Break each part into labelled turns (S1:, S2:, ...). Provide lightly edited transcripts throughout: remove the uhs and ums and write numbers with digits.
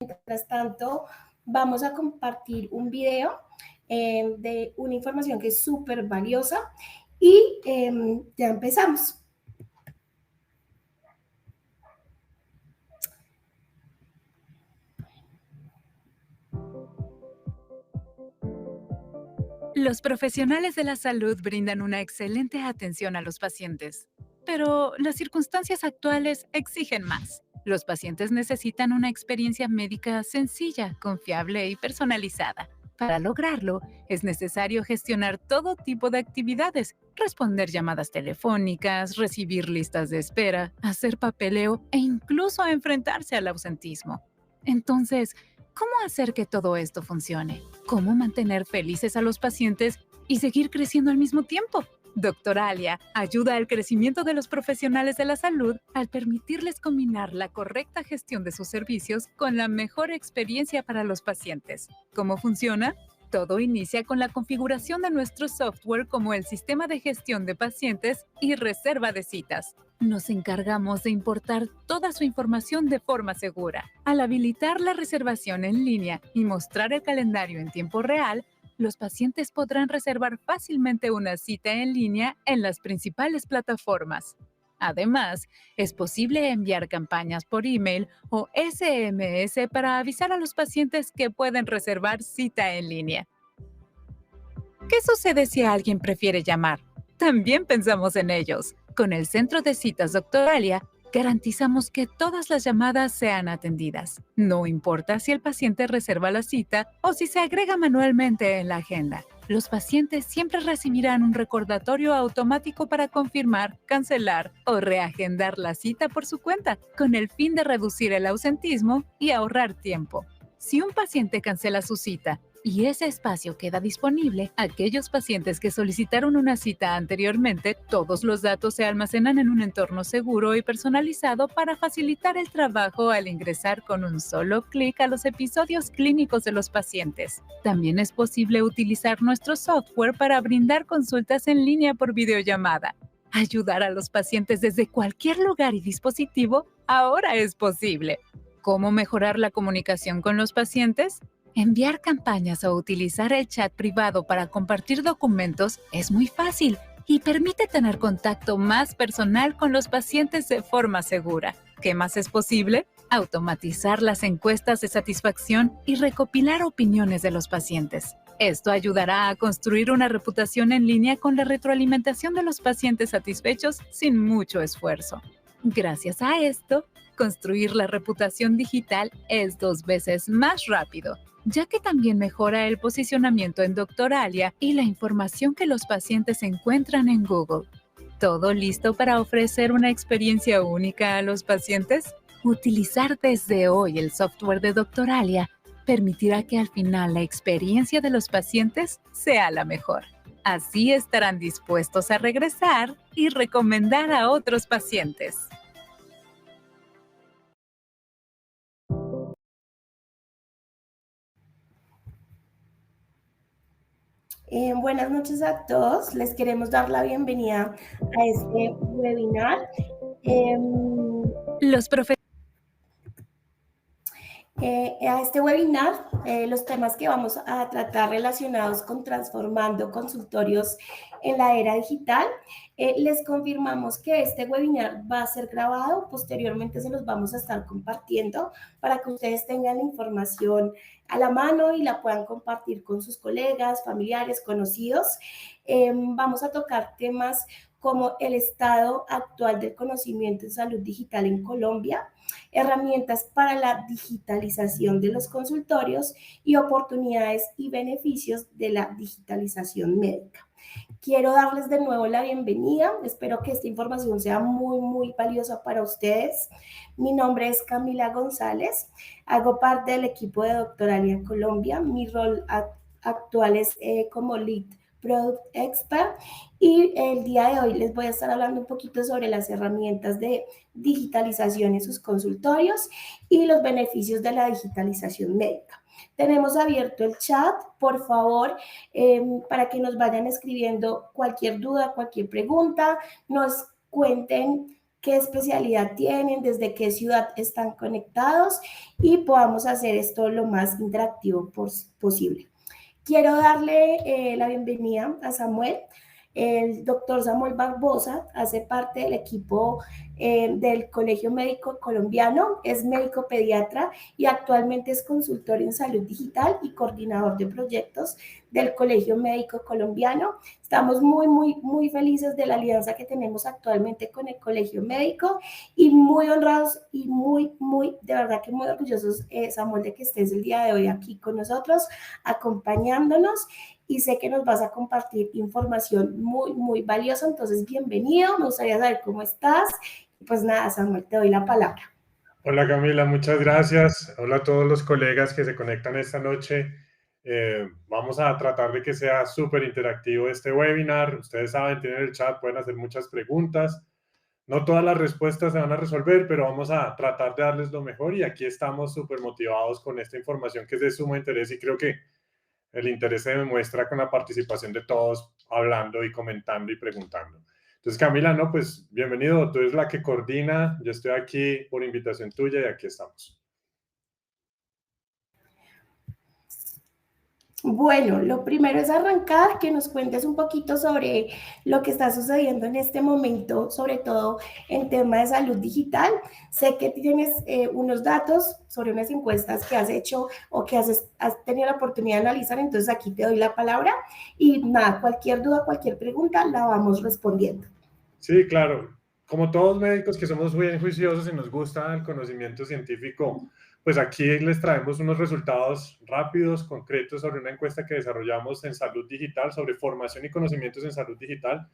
S1: Mientras tanto, vamos a compartir un video de una información que es súper valiosa y ya empezamos.
S2: Los profesionales de la salud brindan una excelente atención a los pacientes, pero las circunstancias actuales exigen más. Los pacientes necesitan una experiencia médica sencilla, confiable y personalizada. Para lograrlo, es necesario gestionar todo tipo de actividades, responder llamadas telefónicas, recibir listas de espera, hacer papeleo e incluso enfrentarse al ausentismo. Entonces, ¿cómo hacer que todo esto funcione? ¿Cómo mantener felices a los pacientes y seguir creciendo al mismo tiempo? Doctoralia ayuda al crecimiento de los profesionales de la salud al permitirles combinar la correcta gestión de sus servicios con la mejor experiencia para los pacientes. ¿Cómo funciona? Todo inicia con la configuración de nuestro software como el sistema de gestión de pacientes y reserva de citas. Nos encargamos de importar toda su información de forma segura. Al habilitar la reservación en línea y mostrar el calendario en tiempo real, los pacientes podrán reservar fácilmente una cita en línea en las principales plataformas. Además, es posible enviar campañas por email o SMS para avisar a los pacientes que pueden reservar cita en línea. ¿Qué sucede si alguien prefiere llamar? También pensamos en ellos. Con el Centro de Citas Doctoralia, garantizamos que todas las llamadas sean atendidas. No importa si el paciente reserva la cita o si se agrega manualmente en la agenda. Los pacientes siempre recibirán un recordatorio automático para confirmar, cancelar o reagendar la cita por su cuenta, con el fin de reducir el ausentismo y ahorrar tiempo. Si un paciente cancela su cita y ese espacio queda disponible, aquellos pacientes que solicitaron una cita anteriormente, todos los datos se almacenan en un entorno seguro y personalizado para facilitar el trabajo al ingresar con un solo clic a los episodios clínicos de los pacientes. También es posible utilizar nuestro software para brindar consultas en línea por videollamada. Ayudar a los pacientes desde cualquier lugar y dispositivo ahora es posible. ¿Cómo mejorar la comunicación con los pacientes? Enviar campañas o utilizar el chat privado para compartir documentos es muy fácil y permite tener contacto más personal con los pacientes de forma segura. ¿Qué más es posible? Automatizar las encuestas de satisfacción y recopilar opiniones de los pacientes. Esto ayudará a construir una reputación en línea con la retroalimentación de los pacientes satisfechos sin mucho esfuerzo. Gracias a esto, construir la reputación digital es 2 veces más rápido, ya que también mejora el posicionamiento en Doctoralia y la información que los pacientes encuentran en Google. ¿Todo listo para ofrecer una experiencia única a los pacientes? Utilizar desde hoy el software de Doctoralia permitirá que al final la experiencia de los pacientes sea la mejor. Así estarán dispuestos a regresar y recomendar a otros pacientes.
S1: Buenas noches a todos. Les queremos dar la bienvenida a este webinar.
S2: Los profesionales
S1: A este webinar, los temas que vamos a tratar relacionados con transformando consultorios en la era digital. Les confirmamos que este webinar va a ser grabado, posteriormente se los vamos a estar compartiendo para que ustedes tengan la información a la mano y la puedan compartir con sus colegas, familiares, conocidos. Vamos a tocar temas como el estado actual del conocimiento en salud digital en Colombia, herramientas para la digitalización de los consultorios y oportunidades y beneficios de la digitalización médica. Quiero darles de nuevo la bienvenida. Espero que esta información sea muy valiosa para ustedes. Mi nombre es Camila González. Hago parte del equipo de Doctoralia Colombia. Mi rol actual es como Lead Product Expert y el día de hoy les voy a estar hablando un poquito sobre las herramientas de digitalización en sus consultorios y los beneficios de la digitalización médica. Tenemos abierto el chat, por favor, para que nos vayan escribiendo cualquier duda, cualquier pregunta, nos cuenten qué especialidad tienen, desde qué ciudad están conectados y podamos hacer esto lo más interactivo posible. Quiero darle la bienvenida a Samuel. El doctor Samuel Barbosa hace parte del equipo del Colegio Médico Colombiano, es médico pediatra y actualmente es consultor en salud digital y coordinador de proyectos del Colegio Médico Colombiano. Estamos muy felices de la alianza que tenemos actualmente con el Colegio Médico y muy honrados y de verdad que muy orgullosos, Samuel, de que estés el día de hoy aquí con nosotros, acompañándonos, y sé que nos vas a compartir información muy valiosa. Entonces, bienvenido, me gustaría saber cómo estás. Pues nada, Samuel, te doy la palabra.
S3: Hola Camila, muchas gracias. Hola a todos los colegas que se conectan esta noche. Vamos a tratar de que sea súper interactivo este webinar. Ustedes saben, tienen el chat, pueden hacer muchas preguntas. No todas las respuestas se van a resolver, pero vamos a tratar de darles lo mejor y aquí estamos súper motivados con esta información que es de suma interés y creo que el interés se demuestra con la participación de todos hablando y comentando y preguntando. Entonces, Camila, no, pues bienvenido, tú eres la que coordina, yo estoy aquí por invitación tuya y aquí estamos.
S1: Bueno, lo primero es arrancar, que nos cuentes un poquito sobre lo que está sucediendo en este momento, sobre todo en tema de salud digital. Sé que tienes unos datos sobre unas encuestas que has hecho o que has tenido la oportunidad de analizar, entonces aquí te doy la palabra y nada, cualquier duda, cualquier pregunta, la vamos respondiendo.
S3: Sí, claro. Como todos médicos que somos muy juiciosos y nos gusta el conocimiento científico, pues aquí les traemos unos resultados rápidos, concretos sobre una encuesta que desarrollamos en salud digital, sobre formación y conocimientos en salud digital.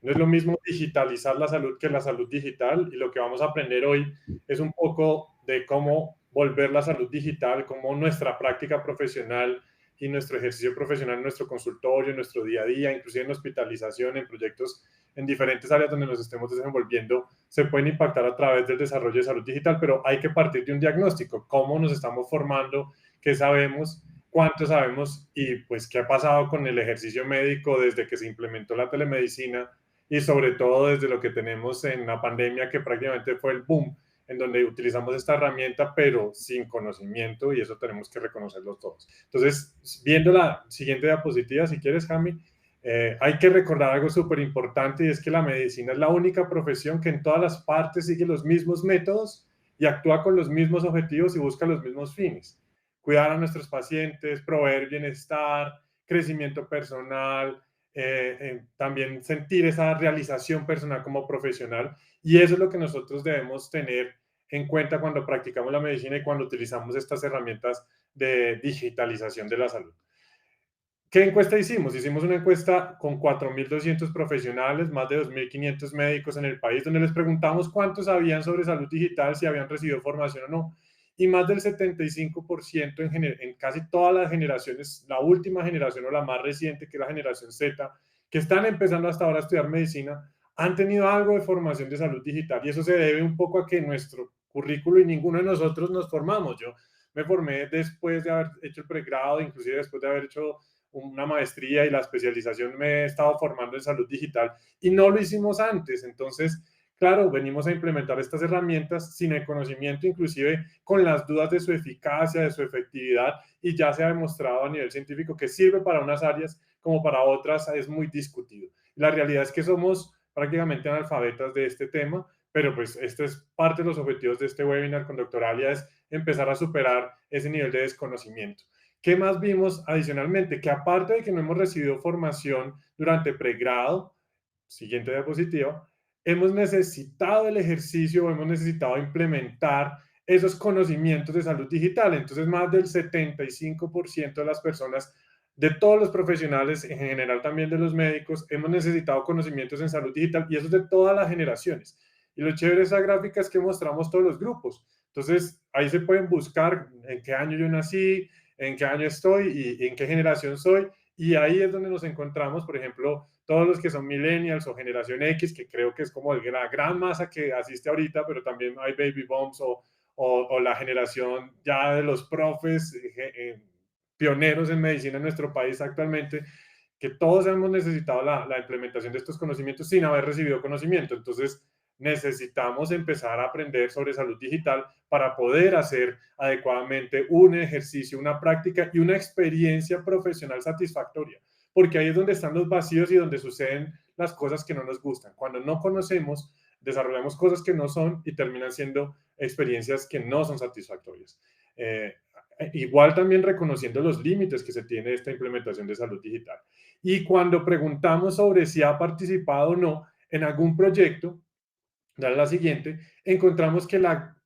S3: No es lo mismo digitalizar la salud que la salud digital y lo que vamos a aprender hoy es un poco de cómo volver la salud digital, cómo nuestra práctica profesional y nuestro ejercicio profesional en nuestro consultorio, en nuestro día a día, inclusive en hospitalización, en proyectos en diferentes áreas donde nos estemos desenvolviendo, se pueden impactar a través del desarrollo de salud digital, pero hay que partir de un diagnóstico, cómo nos estamos formando, qué sabemos, cuánto sabemos y pues qué ha pasado con el ejercicio médico desde que se implementó la telemedicina y sobre todo desde lo que tenemos en la pandemia, que prácticamente fue el boom, en donde utilizamos esta herramienta, pero sin conocimiento, y eso tenemos que reconocerlo todos. Entonces, viendo la siguiente diapositiva, si quieres, Jami, hay que recordar algo súper importante, y es que la medicina es la única profesión que en todas las partes sigue los mismos métodos y actúa con los mismos objetivos y busca los mismos fines. Cuidar a nuestros pacientes, proveer bienestar, crecimiento personal, también sentir esa realización personal como profesional, y eso es lo que nosotros debemos tener en cuenta cuando practicamos la medicina y cuando utilizamos estas herramientas de digitalización de la salud. ¿Qué encuesta hicimos? Hicimos una encuesta con 4.200 profesionales, más de 2.500 médicos en el país, donde les preguntamos cuántos sabían sobre salud digital, si habían recibido formación o no. Y más del 75% en casi todas las generaciones, la última generación o la más reciente, que es la generación Z, que están empezando hasta ahora a estudiar medicina, han tenido algo de formación de salud digital. Y eso se debe un poco a que nuestro currículo y ninguno de nosotros nos formamos. Yo me formé después de haber hecho el pregrado, inclusive después de haber hecho una maestría y la especialización me he estado formando en salud digital y no lo hicimos antes. Entonces, claro, venimos a implementar estas herramientas sin el conocimiento, inclusive con las dudas de su eficacia, de su efectividad, y ya se ha demostrado a nivel científico que sirve para unas áreas como para otras es muy discutido. La realidad es que somos prácticamente analfabetas de este tema, pero pues este es parte de los objetivos de este webinar con Doctor Alia, es empezar a superar ese nivel de desconocimiento. ¿Qué más vimos adicionalmente? Que aparte de que no hemos recibido formación durante pregrado, siguiente diapositiva, hemos necesitado el ejercicio o hemos necesitado implementar esos conocimientos de salud digital. Entonces, más del 75% de las personas, de todos los profesionales, en general también de los médicos, hemos necesitado conocimientos en salud digital y eso es de todas las generaciones. Y lo chévere de esa gráfica es que mostramos todos los grupos. Entonces, ahí se pueden buscar en qué año yo nací, en qué año estoy y en qué generación soy. Y ahí es donde nos encontramos, por ejemplo, todos los que son millennials o generación X, que creo que es como la gran masa que asiste ahorita, pero también hay baby boomers o la generación ya de los profes pioneros en medicina en nuestro país actualmente, que todos hemos necesitado la implementación de estos conocimientos sin haber recibido conocimiento. Entonces, necesitamos empezar a aprender sobre salud digital para poder hacer adecuadamente un ejercicio, una práctica y una experiencia profesional satisfactoria, porque ahí es donde están los vacíos y donde suceden las cosas que no nos gustan. Cuando no conocemos, desarrollamos cosas que no son y terminan siendo experiencias que no son satisfactorias. Igual también reconociendo los límites que se tiene esta implementación de salud digital. Y cuando preguntamos sobre si ha participado o no en algún proyecto, dale la siguiente, encontramos que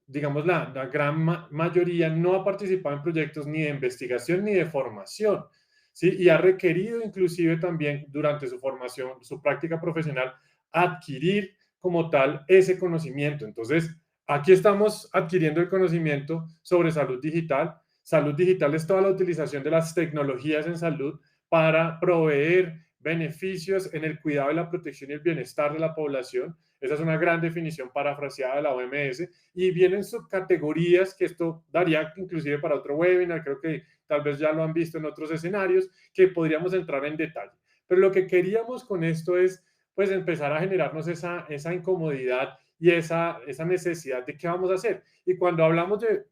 S3: digamos, la gran mayoría no ha participado en proyectos ni de investigación ni de formación, ¿sí? Y ha requerido inclusive también durante su formación, su práctica profesional, adquirir como tal ese conocimiento. Entonces, aquí estamos adquiriendo el conocimiento sobre salud digital. Salud digital es toda la utilización de las tecnologías en salud para proveer beneficios en el cuidado y la protección y el bienestar de la población. Esa es una gran definición parafraseada de la OMS y vienen subcategorías que esto daría inclusive para otro webinar, creo que tal vez ya lo han visto en otros escenarios, que podríamos entrar en detalle. Pero lo que queríamos con esto es pues empezar a generarnos esa incomodidad y esa necesidad de qué vamos a hacer. Y cuando hablamos de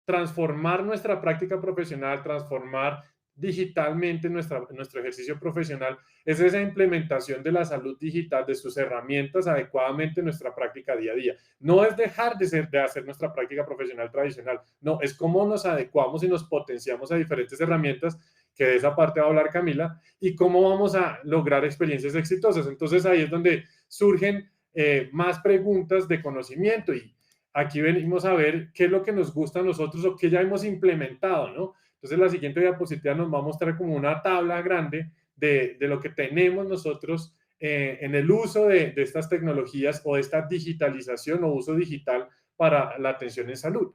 S3: transformar nuestra práctica profesional, transformar digitalmente nuestro ejercicio profesional, es esa implementación de la salud digital, de sus herramientas adecuadamente en nuestra práctica día a día. No es dejar de hacer nuestra práctica profesional tradicional, no, es cómo nos adecuamos y nos potenciamos a diferentes herramientas, que de esa parte va a hablar Camila, y cómo vamos a lograr experiencias exitosas. Entonces ahí es donde surgen más preguntas de conocimiento y aquí venimos a ver qué es lo que nos gusta a nosotros o qué ya hemos implementado, ¿no? Entonces la siguiente diapositiva nos va a mostrar como una tabla grande de lo que tenemos nosotros en el uso de estas tecnologías o de esta digitalización o uso digital para la atención en salud.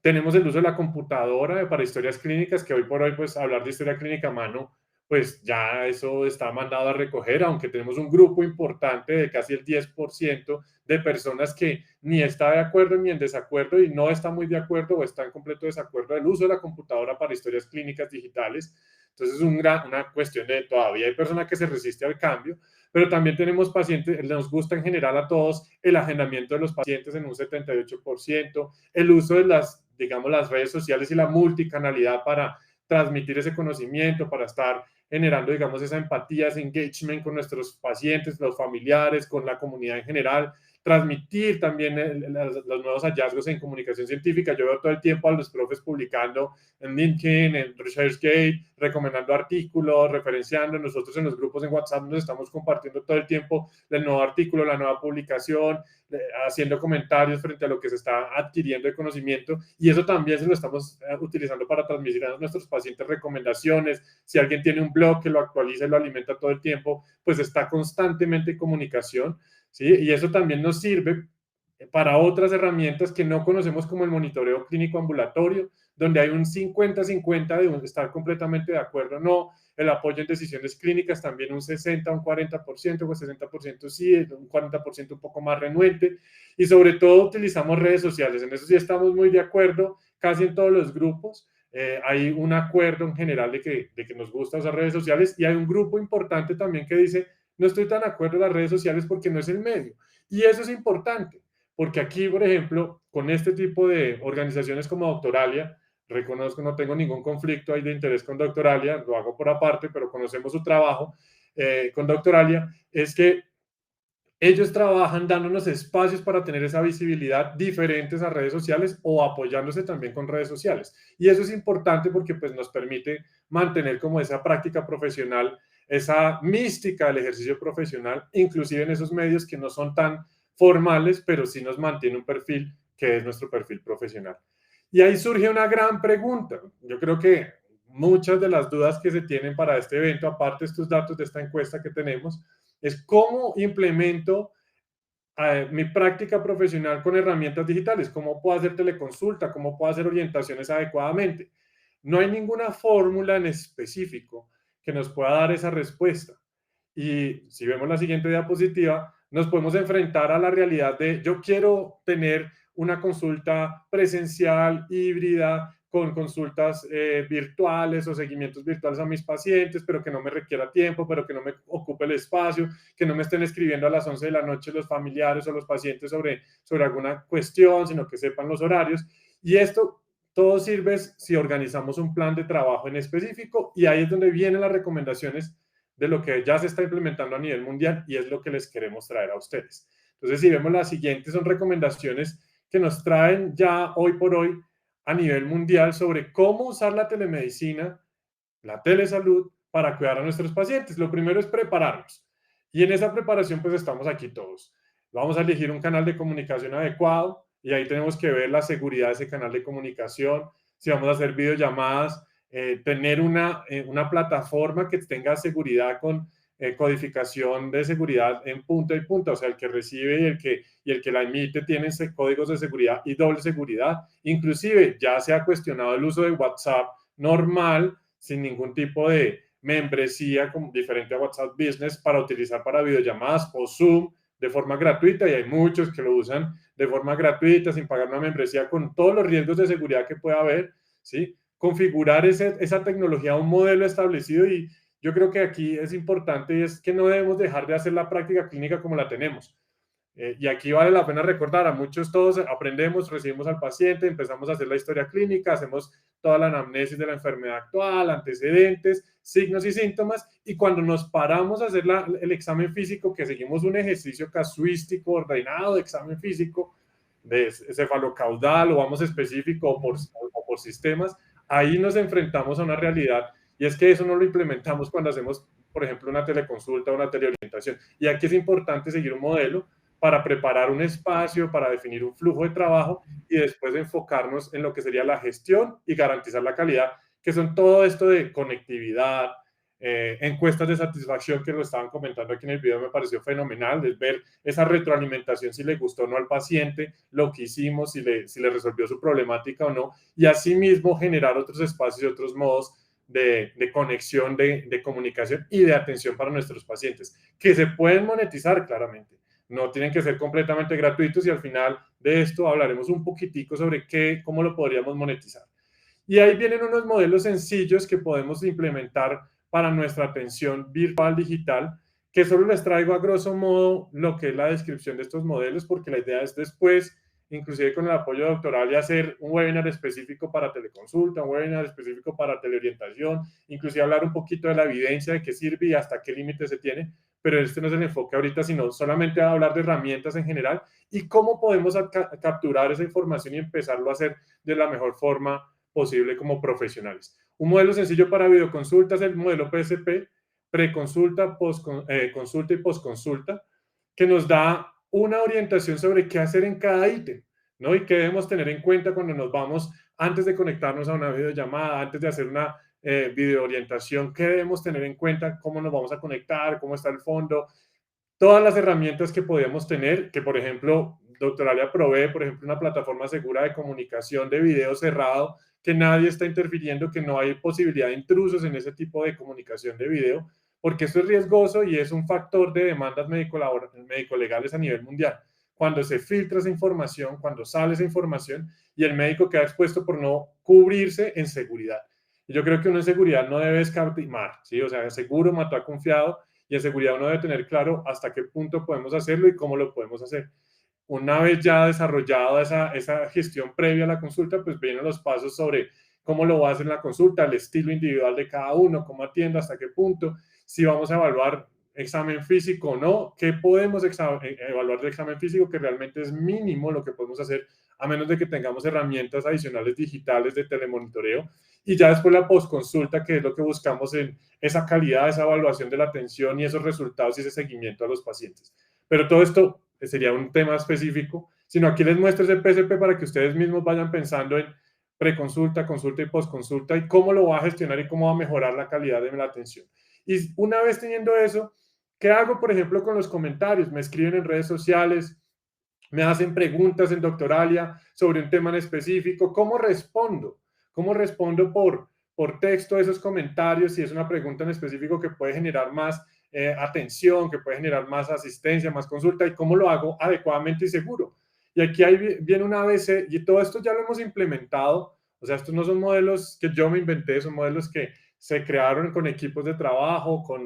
S3: Tenemos el uso de la computadora para historias clínicas, que hoy por hoy, pues hablar de historia clínica a mano, pues ya eso está mandado a recoger, aunque tenemos un grupo importante de casi el 10% de personas que ni está de acuerdo ni en desacuerdo y no está muy de acuerdo o está en completo desacuerdo del uso de la computadora para historias clínicas digitales. Entonces es una cuestión de todavía hay personas que se resiste al cambio, pero también tenemos pacientes, nos gusta en general a todos el agendamiento de los pacientes en un 78%, el uso de digamos, las redes sociales y la multicanalidad para transmitir ese conocimiento, para estar generando, digamos, esa empatía, ese engagement con nuestros pacientes, los familiares, con la comunidad en general, transmitir también los nuevos hallazgos en comunicación científica. Yo veo todo el tiempo a los profes publicando en LinkedIn, en ResearchGate, recomendando artículos, referenciando. Nosotros en los grupos en WhatsApp nos estamos compartiendo todo el tiempo el nuevo artículo, la nueva publicación, haciendo comentarios frente a lo que se está adquiriendo de conocimiento, y eso también se lo estamos utilizando para transmitir a nuestros pacientes recomendaciones. Si alguien tiene un blog que lo actualiza y lo alimenta todo el tiempo, pues está constantemente en comunicación, ¿sí? Y eso también nos sirve para otras herramientas que no conocemos, como el monitoreo clínico ambulatorio, donde hay un 50-50 de estar completamente de acuerdo o no. El apoyo en decisiones clínicas también un 60, un 40%, o 60% sí, un 40% un poco más renuente. Y sobre todo utilizamos redes sociales. En eso sí estamos muy de acuerdo, casi en todos los grupos. Hay un acuerdo en general de que nos gusta usar redes sociales, y hay un grupo importante también que dice, no estoy tan de acuerdo en las redes sociales porque no es el medio. Y eso es importante, porque aquí, por ejemplo, con este tipo de organizaciones como Doctoralia, reconozco, no tengo ningún conflicto ahí de interés con Doctoralia, lo hago por aparte, pero conocemos su trabajo con Doctoralia, es que ellos trabajan dándonos espacios para tener esa visibilidad diferentes a redes sociales o apoyándose también con redes sociales. Y eso es importante porque pues, nos permite mantener como esa práctica profesional, esa mística del ejercicio profesional, inclusive en esos medios que no son tan formales, pero sí nos mantiene un perfil que es nuestro perfil profesional. Y ahí surge una gran pregunta. Yo creo que muchas de las dudas que se tienen para este evento, aparte de estos datos de esta encuesta que tenemos, es cómo implemento mi práctica profesional con herramientas digitales, cómo puedo hacer teleconsulta, cómo puedo hacer orientaciones adecuadamente. No hay ninguna fórmula en específico que nos pueda dar esa respuesta. Y si vemos la siguiente diapositiva, nos podemos enfrentar a la realidad de yo quiero tener una consulta presencial, híbrida, con consultas virtuales o seguimientos virtuales a mis pacientes, pero que no me requiera tiempo, pero que no me ocupe el espacio, que no me estén escribiendo a las 11 de la noche los familiares o los pacientes sobre alguna cuestión, sino que sepan los horarios. Y esto todo sirve si organizamos un plan de trabajo en específico, y ahí es donde vienen las recomendaciones de lo que ya se está implementando a nivel mundial, y es lo que les queremos traer a ustedes. Entonces, si vemos las siguientes, son recomendaciones que nos traen ya hoy por hoy a nivel mundial sobre cómo usar la telemedicina, la telesalud, para cuidar a nuestros pacientes. Lo primero es prepararnos. Y en esa preparación, pues estamos aquí todos. Vamos a elegir un canal de comunicación adecuado, y ahí tenemos que ver la seguridad de ese canal de comunicación. Si vamos a hacer videollamadas, tener una plataforma que tenga seguridad con codificación de seguridad en punta y punta, o sea, el que recibe y el que la emite tienen códigos de seguridad y doble seguridad. Inclusive ya se ha cuestionado el uso de WhatsApp normal, sin ningún tipo de membresía como diferente a WhatsApp Business, para utilizar para videollamadas o Zoom de forma gratuita, y hay muchos que lo usan de forma gratuita sin pagar una membresía, con todos los riesgos de seguridad que pueda haber, ¿sí? Configurar esa tecnología a un modelo establecido. Y yo creo que aquí es importante, y es que no debemos dejar de hacer la práctica clínica como la tenemos. Y aquí vale la pena recordar, a muchos todos aprendemos, recibimos al paciente, empezamos a hacer la historia clínica, hacemos toda la anamnesis de la enfermedad actual, antecedentes, signos y síntomas, y cuando nos paramos a hacer el examen físico, que seguimos un ejercicio casuístico ordenado de examen físico, de cefalocaudal, o vamos específico o por sistemas, ahí nos enfrentamos a una realidad, y es que eso no lo implementamos cuando hacemos, por ejemplo, una teleconsulta o una teleorientación. Y aquí es importante seguir un modelo para preparar un espacio, para definir un flujo de trabajo, y después enfocarnos en lo que sería la gestión y garantizar la calidad, que son todo esto de conectividad, encuestas de satisfacción, que lo estaban comentando aquí en el video, me pareció fenomenal, es ver esa retroalimentación, si le gustó o no al paciente lo que hicimos, si le resolvió su problemática o no, y asimismo generar otros espacios y otros modos de conexión, de comunicación y de atención para nuestros pacientes, que se pueden monetizar claramente. No tienen que ser completamente gratuitos, y al final de esto hablaremos un poquitico sobre cómo lo podríamos monetizar. Y ahí vienen unos modelos sencillos que podemos implementar para nuestra atención virtual digital, que solo les traigo a grosso modo lo que es la descripción de estos modelos, porque la idea es después, inclusive con el apoyo de Doctoralia, hacer un webinar específico para teleconsulta, un webinar específico para teleorientación, inclusive hablar un poquito de la evidencia, de qué sirve y hasta qué límite se tiene, pero este no es el enfoque ahorita, sino solamente a hablar de herramientas en general y cómo podemos capturar esa información y empezarlo a hacer de la mejor forma posible como profesionales. Un modelo sencillo para videoconsultas es el modelo PSP, preconsulta, consulta y postconsulta, que nos da una orientación sobre qué hacer en cada ítem, ¿no? Y qué debemos tener en cuenta cuando nos vamos, antes de conectarnos a una videollamada, antes de hacer una videoorientación, qué debemos tener en cuenta, cómo nos vamos a conectar, cómo está el fondo, todas las herramientas que podemos tener, que por ejemplo, Doctoralia provee, por ejemplo, una plataforma segura de comunicación de video cerrado, que nadie está interfiriendo, que no hay posibilidad de intrusos en ese tipo de comunicación de video, porque esto es riesgoso y es un factor de demandas médico-legales a nivel mundial. Cuando se filtra esa información, cuando sale esa información, y el médico queda expuesto por no cubrirse en seguridad. Y yo creo que uno en seguridad no debe escatimar, ¿sí? O sea, seguro mató a confiado, y en seguridad uno debe tener claro hasta qué punto podemos hacerlo y cómo lo podemos hacer. Una vez ya desarrollada esa gestión previa a la consulta, pues vienen los pasos sobre cómo lo va a hacer la consulta, el estilo individual de cada uno, cómo atiende, hasta qué punto, si vamos a evaluar examen físico o no, qué podemos evaluar de examen físico, que realmente es mínimo lo que podemos hacer, a menos de que tengamos herramientas adicionales digitales de telemonitoreo. Y ya después la postconsulta, que es lo que buscamos en esa calidad, esa evaluación de la atención y esos resultados y ese seguimiento a los pacientes. Pero todo esto sería un tema específico, sino aquí les muestro ese PSP para que ustedes mismos vayan pensando en preconsulta, consulta y postconsulta, y cómo lo va a gestionar y cómo va a mejorar la calidad de la atención. Y una vez teniendo eso, ¿qué hago, por ejemplo, con los comentarios? Me escriben en redes sociales, me hacen preguntas en Doctoralia sobre un tema en específico. ¿Cómo respondo? ¿Cómo respondo por texto a esos comentarios si es una pregunta en específico que puede generar más atención, que puede generar más asistencia, más consulta? ¿Y cómo lo hago adecuadamente y seguro? Y aquí viene una ABC, y todo esto ya lo hemos implementado O sea, estos no son modelos que yo me inventé, son modelos que se crearon con equipos de trabajo, con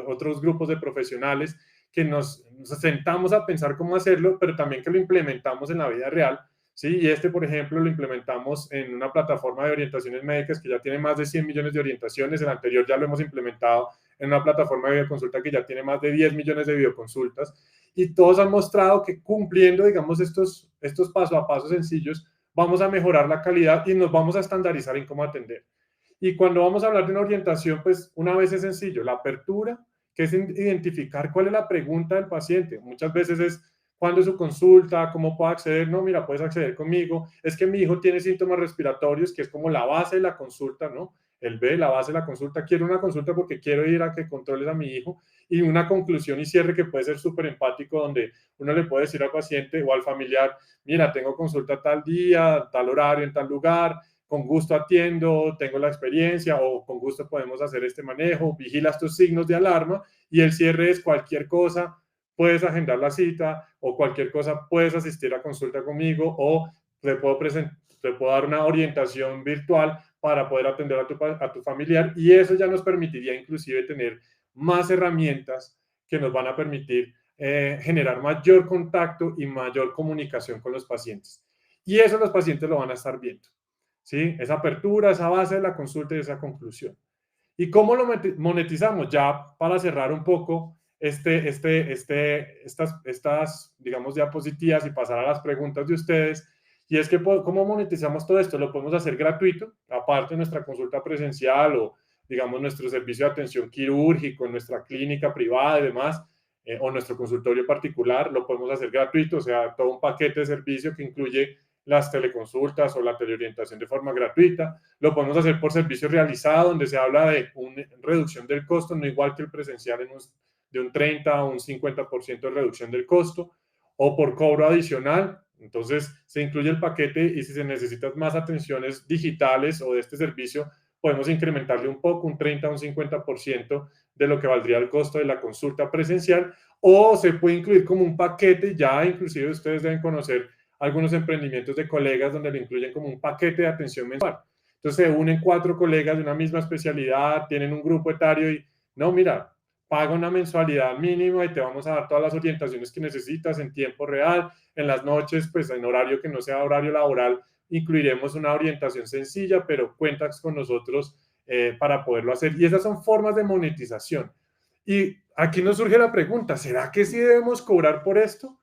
S3: otros grupos de profesionales, que nos sentamos a pensar cómo hacerlo, pero también que lo implementamos en la vida real. ¿Sí? Y este, por ejemplo, lo implementamos en una plataforma de orientaciones médicas que ya tiene más de 100 millones de orientaciones. El anterior ya lo hemos implementado en una plataforma de videoconsulta que ya tiene más de 10 millones de videoconsultas. Y todos han mostrado que cumpliendo, digamos, estos paso a paso sencillos, vamos a mejorar la calidad y nos vamos a estandarizar en cómo atender. Y cuando vamos a hablar de una orientación, pues una vez es sencillo, la apertura, que es identificar cuál es la pregunta del paciente. Muchas veces es, ¿cuándo es su consulta? ¿Cómo puedo acceder? No, mira, puedes acceder conmigo. Es que mi hijo tiene síntomas respiratorios, que es como la base de la consulta, ¿no? El B, la base de la consulta. Quiero una consulta porque quiero ir a que controles a mi hijo. Y una conclusión y cierre que puede ser súper empático, donde uno le puede decir al paciente o al familiar, mira, tengo consulta tal día, tal horario, en tal lugar, con gusto atiendo, tengo la experiencia o con gusto podemos hacer este manejo, vigila estos signos de alarma y el cierre es cualquier cosa, puedes agendar la cita o cualquier cosa, puedes asistir a consulta conmigo o te puedo dar una orientación virtual para poder atender a tu familiar y eso ya nos permitiría inclusive tener más herramientas que nos van a permitir generar mayor contacto y mayor comunicación con los pacientes. Y eso los pacientes lo van a estar viendo. ¿Sí? Esa apertura, esa base de la consulta y esa conclusión. ¿Y cómo lo monetizamos? Ya para cerrar un poco estas, digamos, diapositivas y pasar a las preguntas de ustedes. Y es que, ¿cómo monetizamos todo esto? Lo podemos hacer gratuito, aparte de nuestra consulta presencial o, digamos, nuestro servicio de atención quirúrgico, nuestra clínica privada y demás, o nuestro consultorio particular, lo podemos hacer gratuito, o sea, todo un paquete de servicio que incluye las teleconsultas o la teleorientación de forma gratuita. Lo podemos hacer por servicio realizado, donde se habla de una reducción del costo, no igual que el presencial de un 30 o un 50% de reducción del costo, o por cobro adicional. Entonces, se incluye el paquete y si se necesitan más atenciones digitales o de este servicio, podemos incrementarle un poco, un 30 o un 50% de lo que valdría el costo de la consulta presencial, o se puede incluir como un paquete, ya inclusive ustedes deben conocer algunos emprendimientos de colegas donde le incluyen como un paquete de atención mensual. Entonces se unen 4 colegas de una misma especialidad, tienen un grupo etario y, no, mira, paga una mensualidad mínima y te vamos a dar todas las orientaciones que necesitas en tiempo real. En las noches, pues en horario que no sea horario laboral, incluiremos una orientación sencilla, pero cuentas con nosotros para poderlo hacer. Y esas son formas de monetización. Y aquí nos surge la pregunta, ¿será que sí debemos cobrar por esto?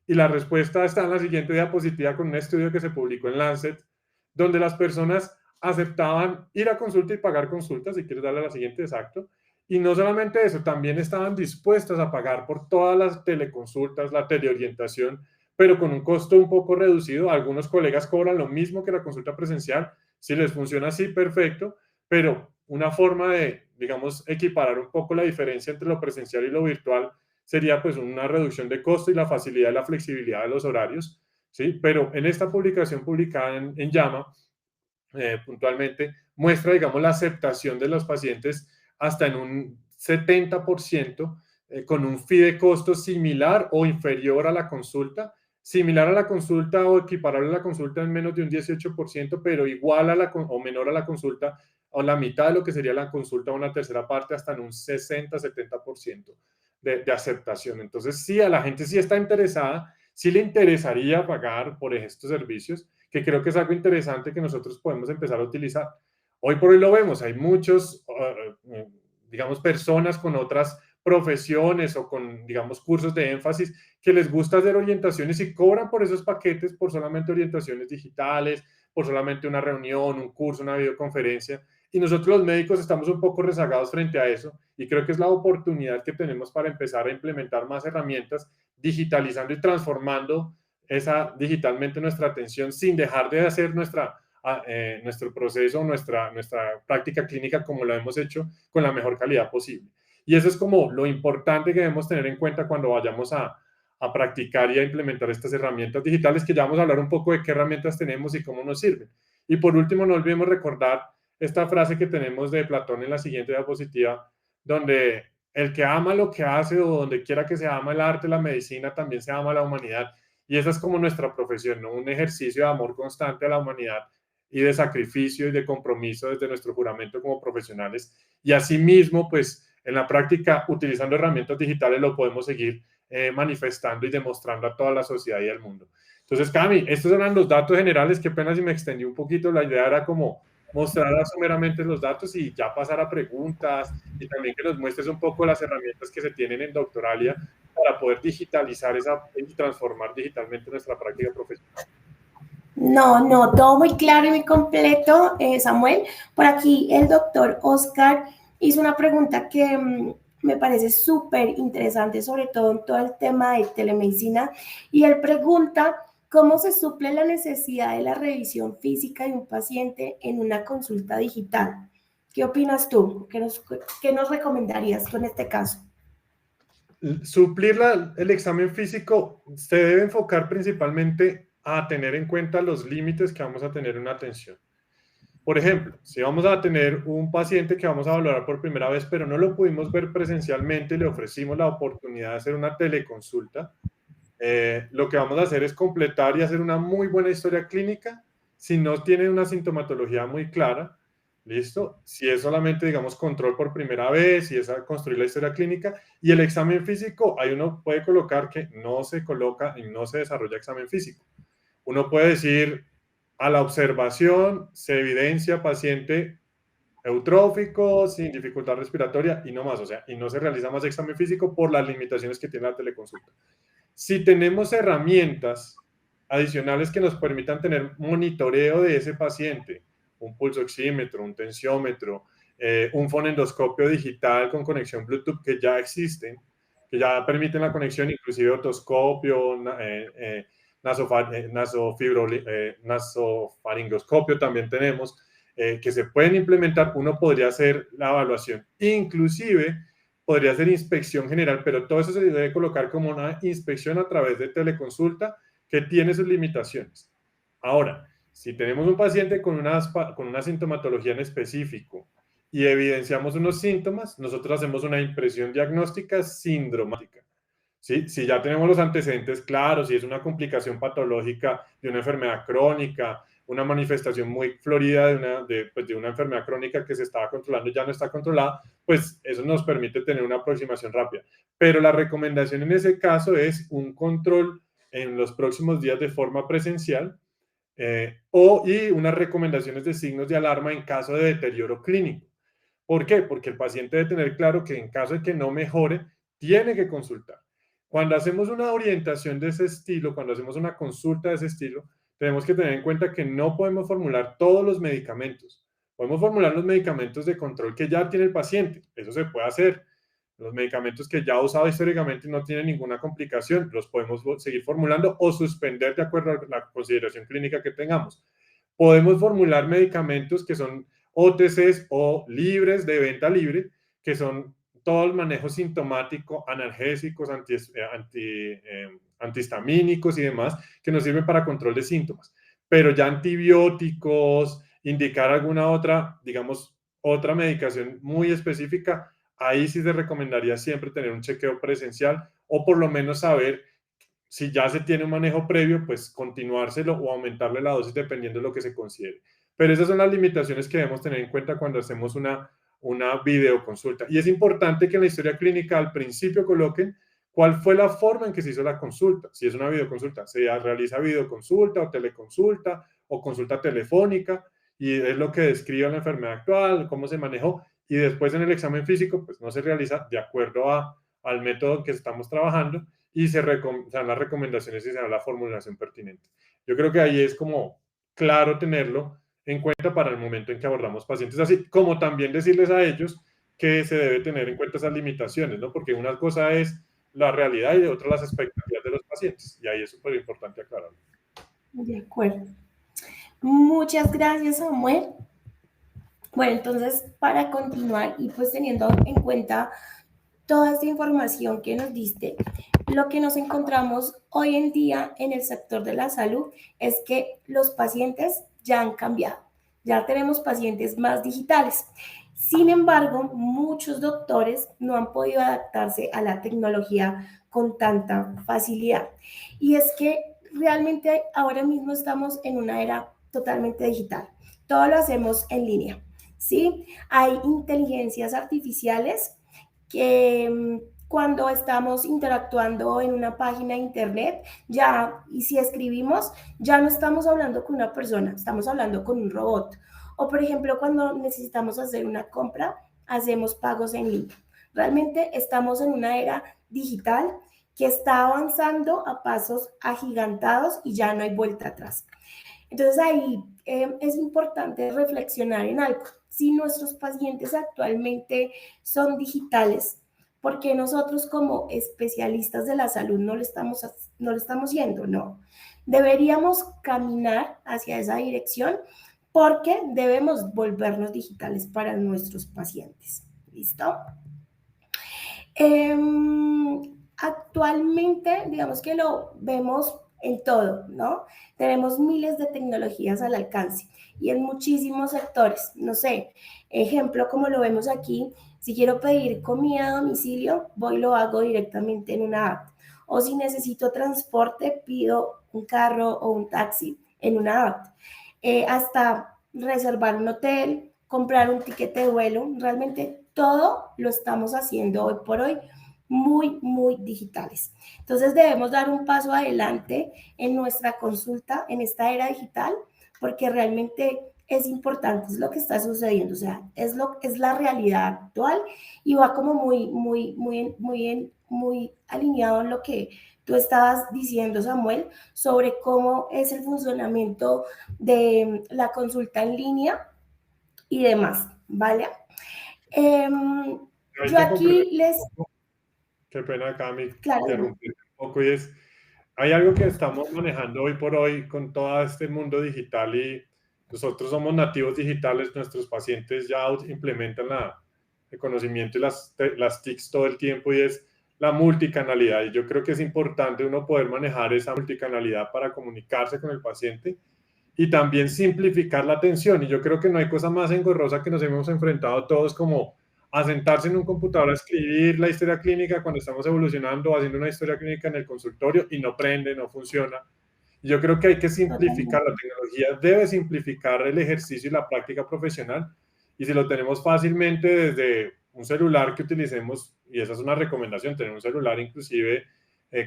S3: Y la respuesta está en la siguiente diapositiva con un estudio que se publicó en Lancet, donde las personas aceptaban ir a consulta y pagar consultas, si quieres darle a la siguiente, exacto. Y no solamente eso, también estaban dispuestas a pagar por todas las teleconsultas, la teleorientación, pero con un costo un poco reducido. Algunos colegas cobran lo mismo que la consulta presencial. Si les funciona así, perfecto, pero una forma de, digamos, equiparar un poco la diferencia entre lo presencial y lo virtual sería pues una reducción de costo y la facilidad y la flexibilidad de los horarios, ¿sí? Pero en esta publicación publicada en JAMA, puntualmente, muestra, digamos, la aceptación de los pacientes hasta en un 70%, con un fee de costo similar o inferior a la consulta, similar a la consulta o equiparable a la consulta en menos de un 18%, pero igual a o menor a la consulta o la mitad de lo que sería la consulta o una tercera parte hasta en un 60-70% de aceptación. Entonces, sí, a la gente sí está interesada, sí le interesaría pagar por estos servicios, que creo que es algo interesante que nosotros podemos empezar a utilizar. Hoy por hoy lo vemos, hay muchos, digamos, personas con otras profesiones o con, digamos, cursos de énfasis que les gusta hacer orientaciones y cobran por esos paquetes, por solamente orientaciones digitales, por solamente una reunión, un curso, una videoconferencia. Y nosotros los médicos estamos un poco rezagados frente a eso y creo que es la oportunidad que tenemos para empezar a implementar más herramientas, digitalizando y transformando digitalmente nuestra atención sin dejar de hacer nuestro proceso, nuestra práctica clínica como lo hemos hecho con la mejor calidad posible. Y eso es como lo importante que debemos tener en cuenta cuando vayamos a practicar y a implementar estas herramientas digitales, que ya vamos a hablar un poco de qué herramientas tenemos y cómo nos sirven. Y por último, no olvidemos recordar esta frase que tenemos de Platón en la siguiente diapositiva, donde el que ama lo que hace o donde quiera que se ama el arte, la medicina, también se ama la humanidad. Y esa es como nuestra profesión, ¿no? Un ejercicio de amor constante a la humanidad y de sacrificio y de compromiso desde nuestro juramento como profesionales. Y asimismo, pues en la práctica, utilizando herramientas digitales, lo podemos seguir manifestando y demostrando a toda la sociedad y al mundo. Entonces, Cami, estos eran los datos generales. Qué pena si me extendí un poquito. La idea era como mostrar someramente los datos y ya pasar a preguntas y también que nos muestres un poco las herramientas que se tienen en Doctoralia para poder digitalizar y transformar digitalmente nuestra práctica profesional.
S1: No, todo muy claro y muy completo, Samuel. Por aquí el doctor Oscar hizo una pregunta que me parece súper interesante, sobre todo en todo el tema de telemedicina, y él pregunta cómo se suple la necesidad de la revisión física de un paciente en una consulta digital. ¿Qué opinas tú? ¿Qué nos recomendarías tú en este caso?
S3: Suplir el examen físico se debe enfocar principalmente a tener en cuenta los límites que vamos a tener en una atención. Por ejemplo, si vamos a tener un paciente que vamos a valorar por primera vez, pero no lo pudimos ver presencialmente y le ofrecimos la oportunidad de hacer una teleconsulta, lo que vamos a hacer es completar y hacer una muy buena historia clínica. Si no tiene una sintomatología muy clara, ¿listo? Si es solamente, digamos, control por primera vez, si es a construir la historia clínica, y el examen físico, ahí uno puede colocar que no se coloca y no se desarrolla examen físico. Uno puede decir, a la observación se evidencia paciente eutrófico, sin dificultad respiratoria y no más, o sea, y no se realiza más examen físico por las limitaciones que tiene la teleconsulta. Si tenemos herramientas adicionales que nos permitan tener monitoreo de ese paciente, un pulso oxímetro, un tensiómetro, un fonendoscopio digital con conexión Bluetooth que ya existen, que ya permiten la conexión, inclusive otoscopio, nasofaringoscopio también tenemos, que se pueden implementar. Uno podría hacer la evaluación, inclusive podría hacer inspección general, pero todo eso se debe colocar como una inspección a través de teleconsulta que tiene sus limitaciones. Ahora, si tenemos un paciente con una sintomatología en específico y evidenciamos unos síntomas, nosotros hacemos una impresión diagnóstica sindromática. ¿Sí? Si ya tenemos los antecedentes claros, si es una complicación patológica de una enfermedad crónica, una manifestación muy florida de una enfermedad crónica que se estaba controlando ya no está controlada, pues eso nos permite tener una aproximación rápida. Pero la recomendación en ese caso es un control en los próximos días de forma presencial y unas recomendaciones de signos de alarma en caso de deterioro clínico. ¿Por qué? Porque el paciente debe tener claro que en caso de que no mejore, tiene que consultar. Cuando hacemos una orientación de ese estilo, cuando hacemos una consulta de ese estilo, tenemos que tener en cuenta que no podemos formular todos los medicamentos. Podemos formular los medicamentos de control que ya tiene el paciente. Eso se puede hacer. Los medicamentos que ya ha usado históricamente no tienen ninguna complicación, los podemos seguir formulando o suspender de acuerdo a la consideración clínica que tengamos. Podemos formular medicamentos que son OTCs o libres de venta libre, que son todo el manejo sintomático, analgésicos, antihistamínicos y demás, que nos sirven para control de síntomas. Pero ya antibióticos, indicar alguna otra, digamos, otra medicación muy específica, ahí sí se recomendaría siempre tener un chequeo presencial o por lo menos saber si ya se tiene un manejo previo, pues continuárselo o aumentarle la dosis dependiendo de lo que se considere. Pero esas son las limitaciones que debemos tener en cuenta cuando hacemos una videoconsulta. Y es importante que en la historia clínica al principio coloquen cuál fue la forma en que se hizo la consulta. Si es una videoconsulta, se realiza videoconsulta o teleconsulta o consulta telefónica y es lo que describe la enfermedad actual, cómo se manejó y después en el examen físico pues no se realiza de acuerdo al método que estamos trabajando y se dan las recomendaciones y se da la formulación pertinente. Yo creo que ahí es como claro tenerlo en cuenta para el momento en que abordamos pacientes así, como también decirles a ellos que se debe tener en cuenta esas limitaciones, ¿no? Porque una cosa es la realidad y otra las expectativas de los pacientes, y ahí es súper importante aclararlo.
S1: De acuerdo. Muchas gracias, Samuel. Bueno, entonces, para continuar y pues teniendo en cuenta toda esta información que nos diste, lo que nos encontramos hoy en día en el sector de la salud es que los pacientes ya han cambiado, ya tenemos pacientes más digitales. Sin embargo, muchos doctores no han podido adaptarse a la tecnología con tanta facilidad. Y es que realmente ahora mismo estamos en una era totalmente digital. Todo lo hacemos en línea, ¿sí? Hay inteligencias artificiales que cuando estamos interactuando en una página de internet, ya, y si escribimos, ya no estamos hablando con una persona, estamos hablando con un robot. O, por ejemplo, cuando necesitamos hacer una compra, hacemos pagos en línea. Realmente estamos en una era digital que está avanzando a pasos agigantados y ya no hay vuelta atrás. Entonces ahí es importante reflexionar en algo. Si nuestros pacientes actualmente son digitales, ¿por qué nosotros como especialistas de la salud no lo estamos yendo? No. Deberíamos caminar hacia esa dirección porque debemos volvernos digitales para nuestros pacientes. ¿Listo? Actualmente, digamos que lo vemos en todo, ¿no? Tenemos miles de tecnologías al alcance y en muchísimos sectores. No sé, ejemplo, como lo vemos aquí, si quiero pedir comida a domicilio, voy y lo hago directamente en una app. O si necesito transporte, pido un carro o un taxi en una app. Hasta reservar un hotel, comprar un tiquete de vuelo, realmente todo lo estamos haciendo hoy por hoy muy, muy digitales. Entonces debemos dar un paso adelante en nuestra consulta en esta era digital porque realmente es importante, es lo que está sucediendo, o sea, es la realidad actual y va como muy alineado en lo que tú estabas diciendo, Samuel, sobre cómo es el funcionamiento de la consulta en línea y demás, ¿vale? Yo aquí les...
S3: Qué pena, Cami,
S1: Claro,
S3: interrumpir un poco. Y es, hay algo que estamos manejando hoy por hoy con todo este mundo digital y nosotros somos nativos digitales, nuestros pacientes ya implementan el conocimiento y las TICs todo el tiempo y es la multicanalidad. Y yo creo que es importante uno poder manejar esa multicanalidad para comunicarse con el paciente y también simplificar la atención. Y yo creo que no hay cosa más engorrosa que nos hemos enfrentado todos como a sentarse en un computador a escribir la historia clínica cuando estamos evolucionando, haciendo una historia clínica en el consultorio y no prende, no funciona. Y yo creo que hay que simplificar, la tecnología debe simplificar el ejercicio y la práctica profesional. Y si lo tenemos fácilmente desde un celular que utilicemos, y esa es una recomendación, tener un celular inclusive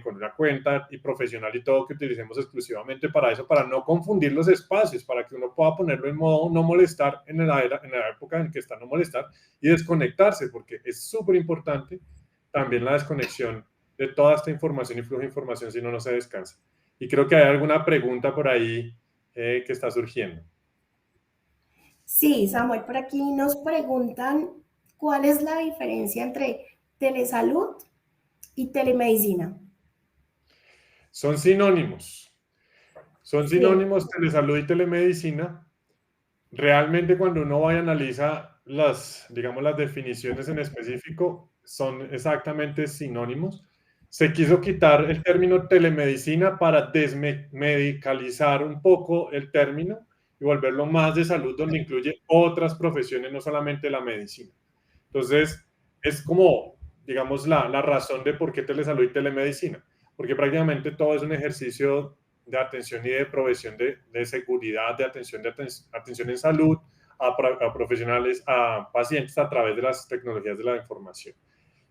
S3: con una cuenta y profesional y todo que utilicemos exclusivamente para eso, para no confundir los espacios, para que uno pueda ponerlo en modo no molestar en la época en que está no molestar y desconectarse, porque es súper importante también la desconexión de toda esta información y flujo de información, si no, no se descansa. Y creo que hay alguna pregunta por ahí que está surgiendo.
S1: Sí, Samuel, por aquí nos preguntan cuál es la diferencia entre telesalud y telemedicina.
S3: Son sinónimos. Son
S1: Sí,
S3: sinónimos telesalud y telemedicina. Realmente cuando uno va y analiza digamos, las definiciones en específico, son exactamente sinónimos. Se quiso quitar el término telemedicina para desmedicalizar un poco el término y volverlo más de salud, donde incluye otras profesiones, no solamente la medicina. Entonces, es como, digamos, la razón de por qué telesalud y telemedicina, porque prácticamente todo es un ejercicio de atención y de provisión de seguridad, de atención en salud a profesionales, a pacientes a través de las tecnologías de la información.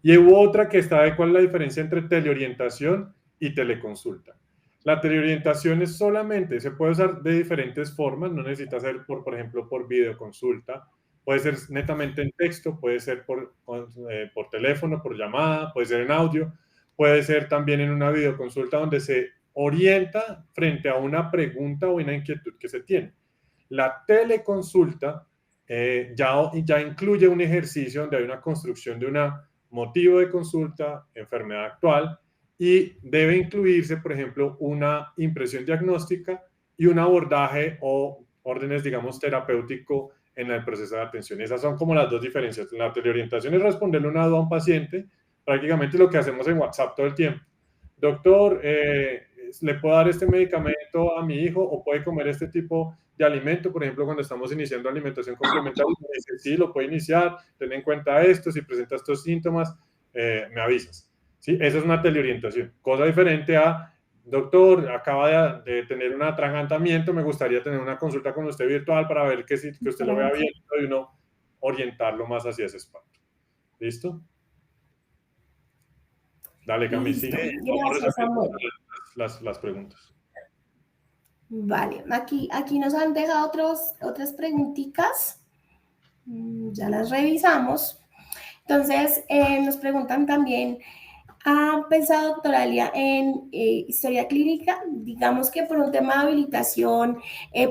S3: Y hubo otra que está de cuál es la diferencia entre teleorientación y teleconsulta. La teleorientación es solamente, se puede usar de diferentes formas, no necesita ser, por ejemplo, por videoconsulta, puede ser netamente en texto, puede ser por teléfono, por llamada, puede ser en audio, puede ser también en una videoconsulta donde se orienta frente a una pregunta o una inquietud que se tiene. La teleconsulta ya incluye un ejercicio donde hay una construcción de un motivo de consulta, enfermedad actual, y debe incluirse, por ejemplo, una impresión diagnóstica y un abordaje o órdenes, digamos, terapéutico en el proceso de atención. Esas son como las dos diferencias. La teleorientación es responderle una duda a un paciente, prácticamente lo que hacemos en WhatsApp todo el tiempo. Doctor, ¿le puedo dar este medicamento a mi hijo o puede comer este tipo de alimento? Por ejemplo, cuando estamos iniciando alimentación complementaria, me dice, sí, lo puede iniciar, ten en cuenta esto, si presenta estos síntomas, me avisas. ¿Sí? Esa es una teleorientación, cosa diferente a doctor, acaba de tener un atragantamiento, me gustaría tener una consulta con usted virtual para ver que usted lo vea bien y uno orientarlo más hacia ese espacio. ¿Listo? Dale, Cami,
S1: Listo.
S3: sigue. Vamos
S1: Gracias,
S3: resolviendo
S1: Samuel.
S3: las preguntas.
S1: Vale, aquí nos han dejado otras preguntitas. Ya las revisamos. Entonces, nos preguntan también, ¿ha pensado, doctora Alia, en historia clínica? Digamos que por un tema de habilitación,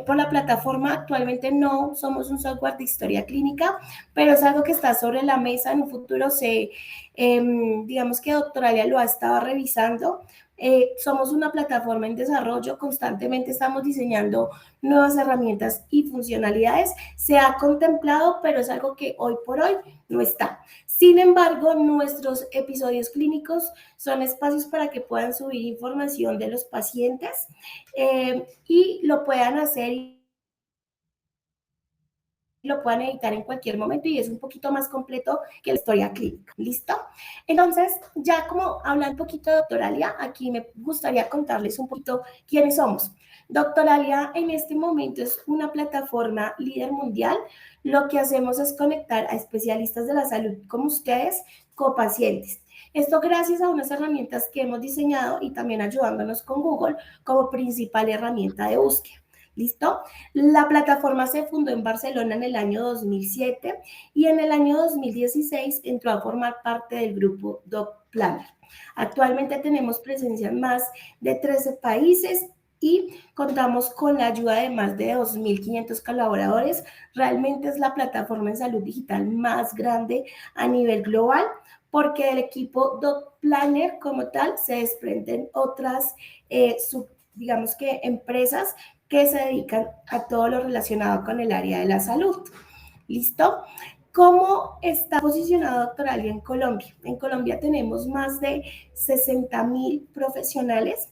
S1: por la plataforma, actualmente no somos un software de historia clínica, pero es algo que está sobre la mesa. En un futuro digamos que doctora Alia lo ha estado revisando. Somos una plataforma en desarrollo, constantemente estamos diseñando nuevas herramientas y funcionalidades. Se ha contemplado, pero es algo que hoy por hoy no está. Sin embargo, nuestros episodios clínicos son espacios para que puedan subir información de los pacientes y lo puedan hacer y lo puedan editar en cualquier momento y es un poquito más completo que la historia clínica. ¿Listo? Entonces, ya como habla un poquito de Doctoralia, aquí me gustaría contarles un poquito quiénes somos. Doctoralia en este momento es una plataforma líder mundial. Lo que hacemos es conectar a especialistas de la salud como ustedes con pacientes. Esto gracias a unas herramientas que hemos diseñado y también ayudándonos con Google como principal herramienta de búsqueda. ¿Listo? La plataforma se fundó en Barcelona en el año 2007 y en el año 2016 entró a formar parte del grupo DocPlanner. Actualmente tenemos presencia en más de 13 países y contamos con la ayuda de más de 2.500 colaboradores. Realmente es la plataforma en salud digital más grande a nivel global porque del equipo DocPlanner como tal se desprenden otras, digamos que empresas que se dedican a todo lo relacionado con el área de la salud. ¿Listo? ¿Cómo está posicionado Doctoralia en Colombia? En Colombia tenemos más de 60.000 profesionales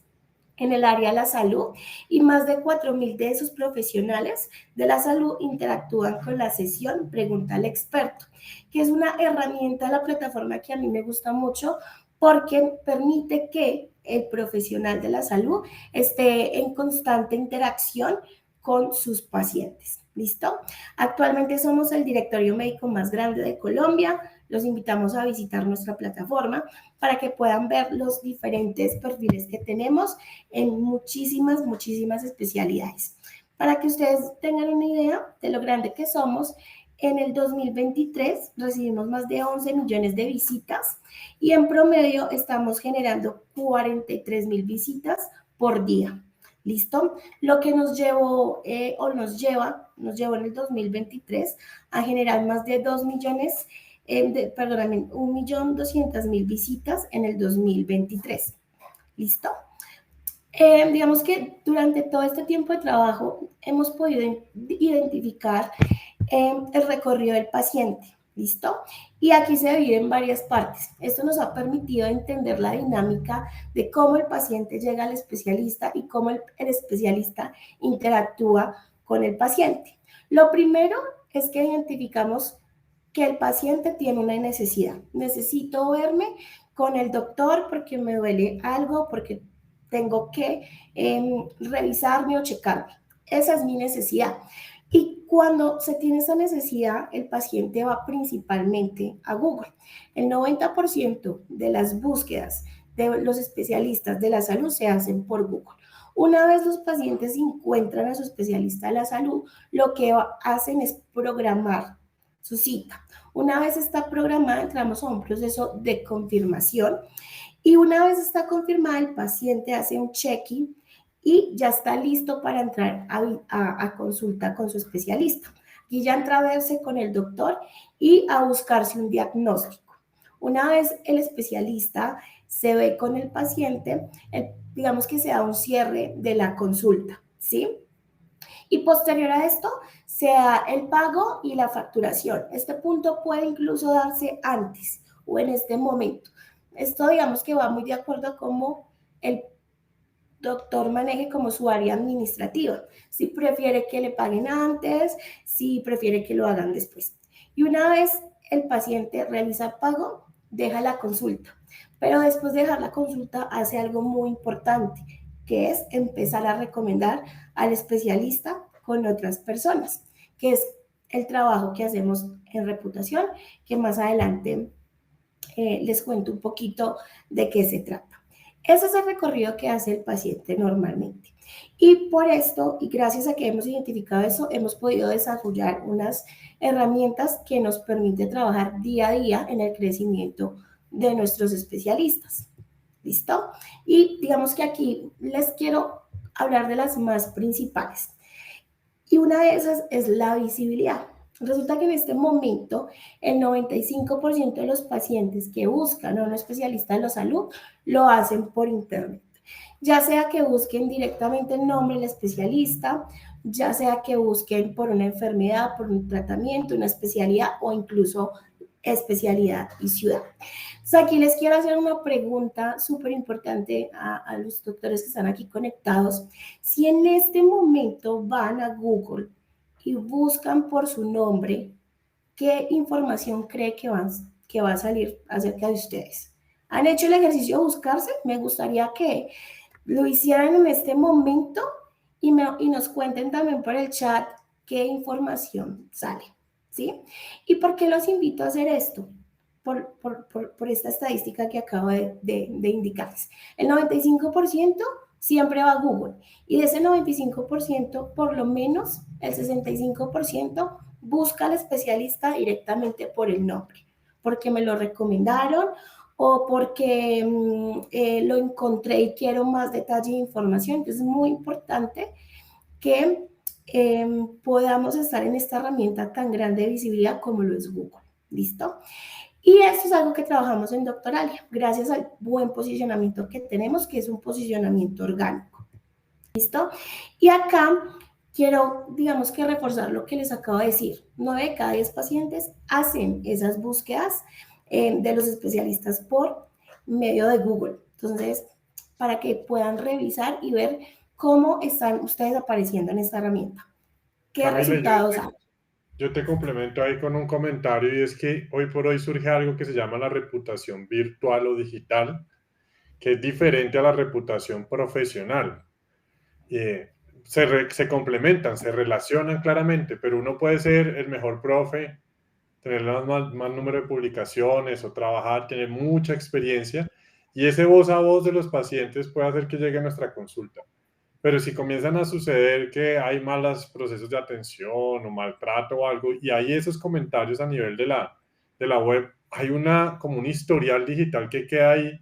S1: en el área de la salud y más de 4.000 de esos profesionales de la salud interactúan con la sesión Pregunta al Experto, que es una herramienta de la plataforma que a mí me gusta mucho porque permite que el profesional de la salud esté en constante interacción con sus pacientes. ¿Listo? Actualmente somos el directorio médico más grande de Colombia. Los invitamos a visitar nuestra plataforma para que puedan ver los diferentes perfiles que tenemos en muchísimas especialidades. Para que ustedes tengan una idea de lo grande que somos, en el 2023 recibimos más de 11 millones de visitas y en promedio estamos generando 43.000 visitas por día. ¿Listo? Lo que nos llevó nos llevó en el 2023 a generar más de 2 millones, perdóname, 1.200.000 visitas en el 2023. ¿Listo? Digamos que durante todo este tiempo de trabajo hemos podido identificar el recorrido del paciente. ¿Listo? Y aquí se divide en varias partes. Esto nos ha permitido entender la dinámica de cómo el paciente llega al especialista y cómo el especialista interactúa con el paciente. Lo primero es que identificamos que el paciente tiene una necesidad. Necesito verme con el doctor porque me duele algo, porque tengo que revisarme o checarme. Esa es mi necesidad. Y cuando se tiene esa necesidad, el paciente va principalmente a Google. El 90% de las búsquedas de los especialistas de la salud se hacen por Google. Una vez los pacientes encuentran a su especialista de la salud, lo que hacen es programar su cita. Una vez está programada, entramos a un proceso de confirmación y una vez está confirmada, el paciente hace un check-in y ya está listo para entrar a consulta con su especialista. Y ya entra a verse con el doctor y a buscarse un diagnóstico. Una vez el especialista se ve con el paciente, digamos que se da un cierre de la consulta, ¿sí? Y posterior a esto se da el pago y la facturación. Este punto puede incluso darse antes o en este momento. Esto digamos que va muy de acuerdo a cómo el doctor maneje como su área administrativa. Si prefiere que le paguen antes, si prefiere que lo hagan después. Y una vez el paciente realiza el pago, deja la consulta. Pero después de dejar la consulta hace algo muy importante. que es empezar a recomendar al especialista con otras personas, que es el trabajo que hacemos en reputación, que más adelante les cuento un poquito de qué se trata. Ese es el recorrido que hace el paciente normalmente. Y por esto, y gracias a que hemos identificado eso, hemos podido desarrollar unas herramientas que nos permiten trabajar día a día en el crecimiento de nuestros especialistas. ¿Listo? Y digamos que aquí les quiero hablar de las más principales. Y una de esas es la visibilidad. Resulta que en este momento el 95% de los pacientes que buscan a un especialista de la salud lo hacen por internet. Ya sea que busquen directamente el nombre del especialista, ya sea que busquen por una enfermedad, por un tratamiento, una especialidad o incluso especialidad y ciudad. Entonces aquí les quiero hacer una pregunta súper importante a los doctores que están aquí conectados. Si en este momento van a Google y buscan por su nombre, ¿qué información cree que va a salir acerca de ustedes? ¿Han hecho el ejercicio de buscarse? Me gustaría que lo hicieran en este momento y nos cuenten también por el chat qué información sale, ¿sí? ¿Y por qué los invito a hacer esto? Por esta estadística que acabo de indicarles. El 95% siempre va a Google y de ese 95%, por lo menos el 65% busca al especialista directamente por el nombre, porque me lo recomendaron o porque lo encontré y quiero más detalle e información. Entonces es muy importante que podamos estar en esta herramienta tan grande de visibilidad como lo es Google. ¿Listo? Y esto es algo que trabajamos en Doctoralia, gracias al buen posicionamiento que tenemos, que es un posicionamiento orgánico. ¿Listo? Y acá quiero, digamos que reforzar lo que les acabo de decir. 9 de cada 10 pacientes hacen esas búsquedas de los especialistas por medio de Google. Entonces, para que puedan revisar y ver cómo están ustedes apareciendo en esta herramienta. ¿Qué
S3: Camila,
S1: resultados hay?
S3: yo te complemento ahí con un comentario y es que hoy por hoy surge algo que se llama la reputación virtual o digital, que es diferente a la reputación profesional. Se complementan, se relacionan claramente, pero uno puede ser el mejor profe, tener más número de publicaciones o trabajar, tener mucha experiencia y ese voz a voz de los pacientes puede hacer que llegue a nuestra consulta. Pero si comienzan a suceder que hay malos procesos de atención o maltrato o algo, y hay esos comentarios a nivel de la web, hay como un historial digital que queda ahí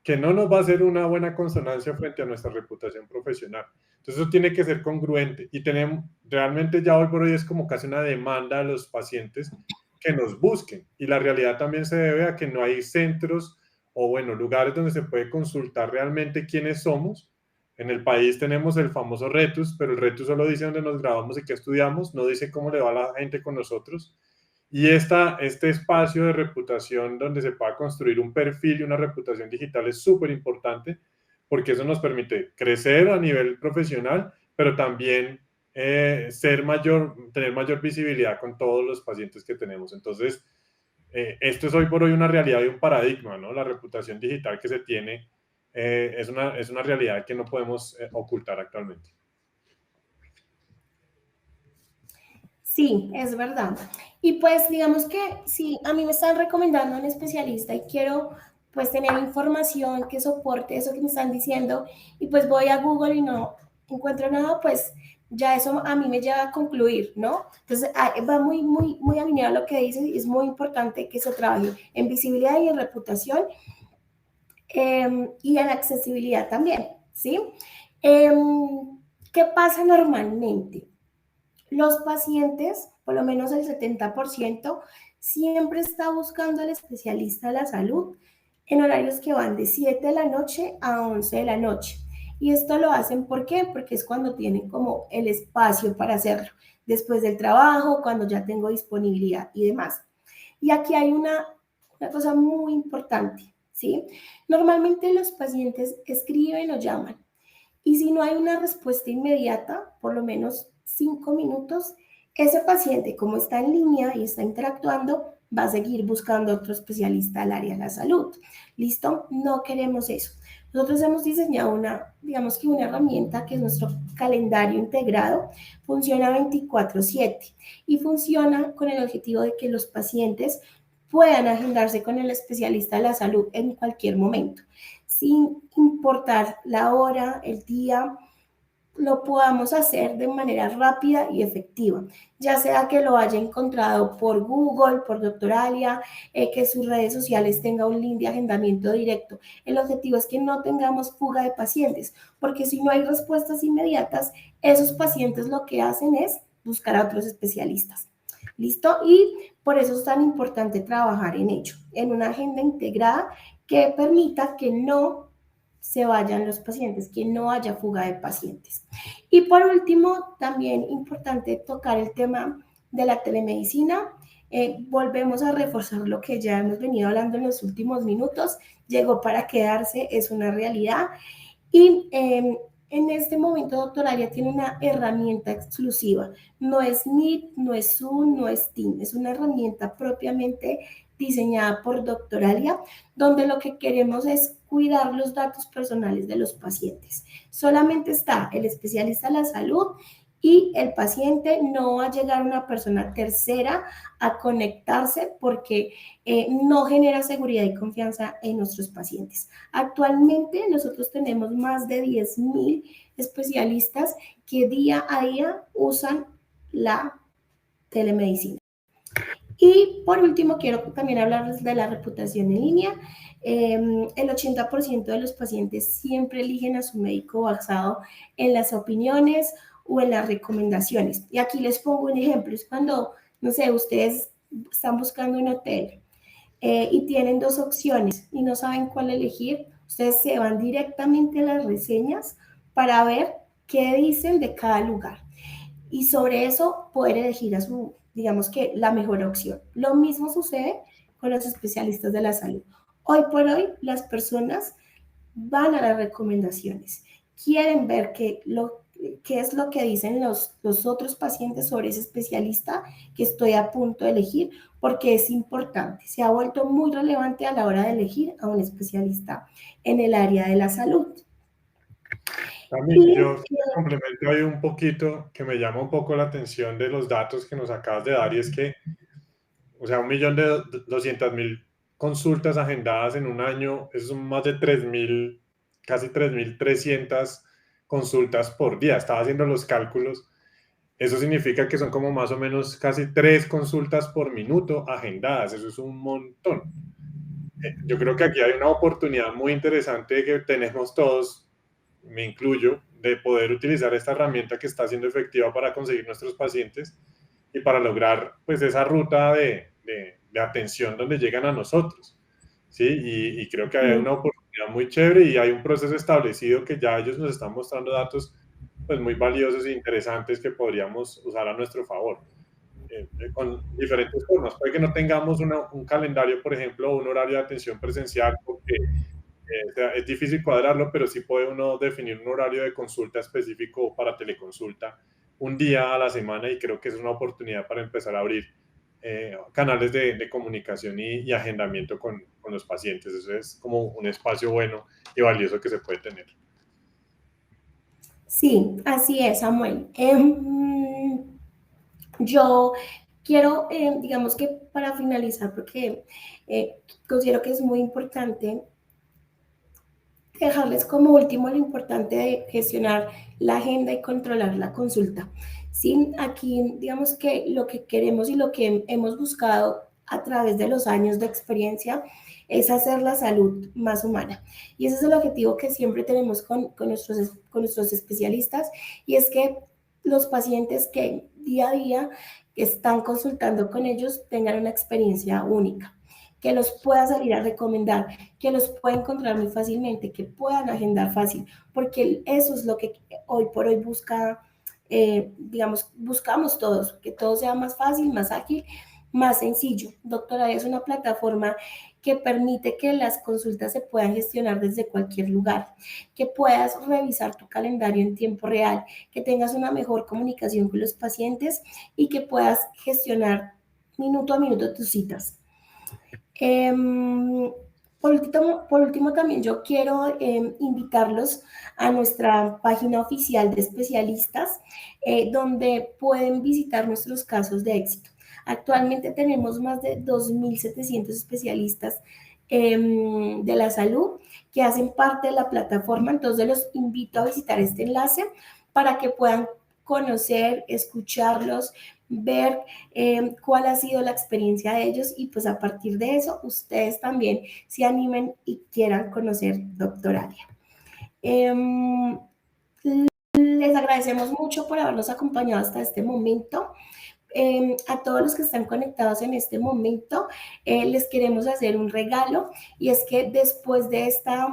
S3: que no nos va a hacer una buena consonancia frente a nuestra reputación profesional. Entonces eso tiene que ser congruente y tenemos, realmente ya hoy por hoy es como casi una demanda de los pacientes que nos busquen y la realidad también se debe a que no hay centros o bueno, lugares donde se puede consultar realmente quiénes somos. En el país tenemos el famoso Retus, pero el Retus solo dice dónde nos grabamos y qué estudiamos, no dice cómo le va a la gente con nosotros. Y este espacio de reputación donde se pueda construir un perfil y una reputación digital es súper importante porque eso nos permite crecer a nivel profesional, pero también tener mayor visibilidad con todos los pacientes que tenemos. Entonces, esto es hoy por hoy una realidad y un paradigma, ¿no? La reputación digital que se tiene es una realidad que no podemos ocultar actualmente.
S1: Sí, es verdad. Y pues digamos que si a mí me están recomendando un especialista y quiero pues tener información que soporte eso que me están diciendo y pues voy a Google y no encuentro nada, pues ya eso a mí me lleva a concluir, ¿no? Entonces va muy alineado a lo que dices y es muy importante que se trabaje en visibilidad y en reputación y en accesibilidad también, ¿sí? ¿Qué pasa normalmente? Los pacientes, por lo menos el 70%, siempre está buscando al especialista de la salud en horarios que van de 7 de la noche a 11 de la noche. Y esto lo hacen, ¿por qué? Porque es cuando tienen como el espacio para hacerlo, después del trabajo, cuando ya tengo disponibilidad y demás. Y aquí hay una cosa muy importante, ¿sí? Normalmente los pacientes escriben o llaman y si no hay una respuesta inmediata, por lo menos 5 minutos, ese paciente, como está en línea y está interactuando, va a seguir buscando otro especialista del área de la salud. ¿Listo? No queremos eso. Nosotros hemos diseñado digamos que una herramienta que es nuestro calendario integrado, funciona 24/7 y funciona con el objetivo de que los pacientes puedan agendarse con el especialista de la salud en cualquier momento, sin importar la hora, el día, lo podamos hacer de manera rápida y efectiva, ya sea que lo haya encontrado por Google, por Doctoralia, que sus redes sociales tenga un link de agendamiento directo. El objetivo es que no tengamos fuga de pacientes, porque si no hay respuestas inmediatas, esos pacientes lo que hacen es buscar a otros especialistas. ¿Listo? Y por eso es tan importante trabajar en ello, en una agenda integrada que permita que no se vayan los pacientes, que no haya fuga de pacientes. Y por último, también importante tocar el tema de la telemedicina. Volvemos a reforzar lo que ya hemos venido hablando en los últimos minutos. Llegó para quedarse, es una realidad. Y en este momento, Doctoralia tiene una herramienta exclusiva. No es Meet, no es Zoom, no es Team. Es una herramienta propiamente diseñada por Doctoralia, donde lo que queremos es cuidar los datos personales de los pacientes. Solamente está el especialista de la salud y el paciente, no va a llegar una persona tercera a conectarse porque no genera seguridad y confianza en nuestros pacientes. Actualmente nosotros tenemos más de 10.000 especialistas que día a día usan la telemedicina. Y por último, quiero también hablarles de la reputación en línea. El 80% de los pacientes siempre eligen a su médico basado en las opiniones o en las recomendaciones. Y aquí les pongo un ejemplo. Es cuando, no sé, ustedes están buscando un hotel y tienen dos opciones y no saben cuál elegir. Ustedes se van directamente a las reseñas para ver qué dicen de cada lugar y sobre eso poder elegir a su, digamos que la mejor opción. Lo mismo sucede con los especialistas de la salud. Hoy por hoy las personas van a las recomendaciones, quieren ver qué es lo que dicen los otros pacientes sobre ese especialista que estoy a punto de elegir, porque es importante, se ha vuelto muy relevante a la hora de elegir a un especialista en el área de la salud.
S3: También yo complemento ahí un poquito, que me llama un poco la atención de los datos que nos acabas de dar, y es que, o sea, 1.200.000 consultas agendadas en un año, eso son más de 3.000, casi 3.300 consultas por día. Estaba haciendo los cálculos. Eso significa que son como más o menos casi 3 consultas por minuto agendadas. Eso es un montón. Yo creo que aquí hay una oportunidad muy interesante que tenemos todos, me incluyo, de poder utilizar esta herramienta que está siendo efectiva para conseguir nuestros pacientes y para lograr pues esa ruta de atención donde llegan a nosotros, ¿sí? Y creo que hay una oportunidad muy chévere y hay un proceso establecido que ya ellos nos están mostrando datos pues muy valiosos e interesantes que podríamos usar a nuestro favor. Con diferentes formas. Puede que no tengamos un calendario, por ejemplo, o un horario de atención presencial, porque es difícil cuadrarlo, pero sí puede uno definir un horario de consulta específico para teleconsulta un día a la semana, y creo que es una oportunidad para empezar a abrir canales de comunicación y agendamiento con los pacientes. Eso es como un espacio bueno y valioso que se puede tener.
S1: Sí, así es, Samuel. Yo quiero, digamos que para finalizar, porque considero que es muy importante dejarles como último lo importante de gestionar la agenda y controlar la consulta. Sí, aquí digamos que lo que queremos y lo que hemos buscado a través de los años de experiencia es hacer la salud más humana. Y ese es el objetivo que siempre tenemos con nuestros especialistas, y es que los pacientes que día a día están consultando con ellos tengan una experiencia única, que los pueda salir a recomendar, que los pueda encontrar muy fácilmente, que puedan agendar fácil, porque eso es lo que hoy por hoy buscamos todos, que todo sea más fácil, más ágil, más sencillo. Doctora, es una plataforma que permite que las consultas se puedan gestionar desde cualquier lugar, que puedas revisar tu calendario en tiempo real, que tengas una mejor comunicación con los pacientes y que puedas gestionar minuto a minuto tus citas. Por último, también yo quiero invitarlos a nuestra página oficial de especialistas, donde pueden visitar nuestros casos de éxito. Actualmente tenemos más de 2.700 especialistas de la salud que hacen parte de la plataforma, entonces los invito a visitar este enlace para que puedan conocer, escucharlos, ver cuál ha sido la experiencia de ellos y pues a partir de eso ustedes también se animen y quieran conocer Doctoralia. Les agradecemos mucho por habernos acompañado hasta este momento. A todos los que están conectados en este momento, les queremos hacer un regalo y es que después de esta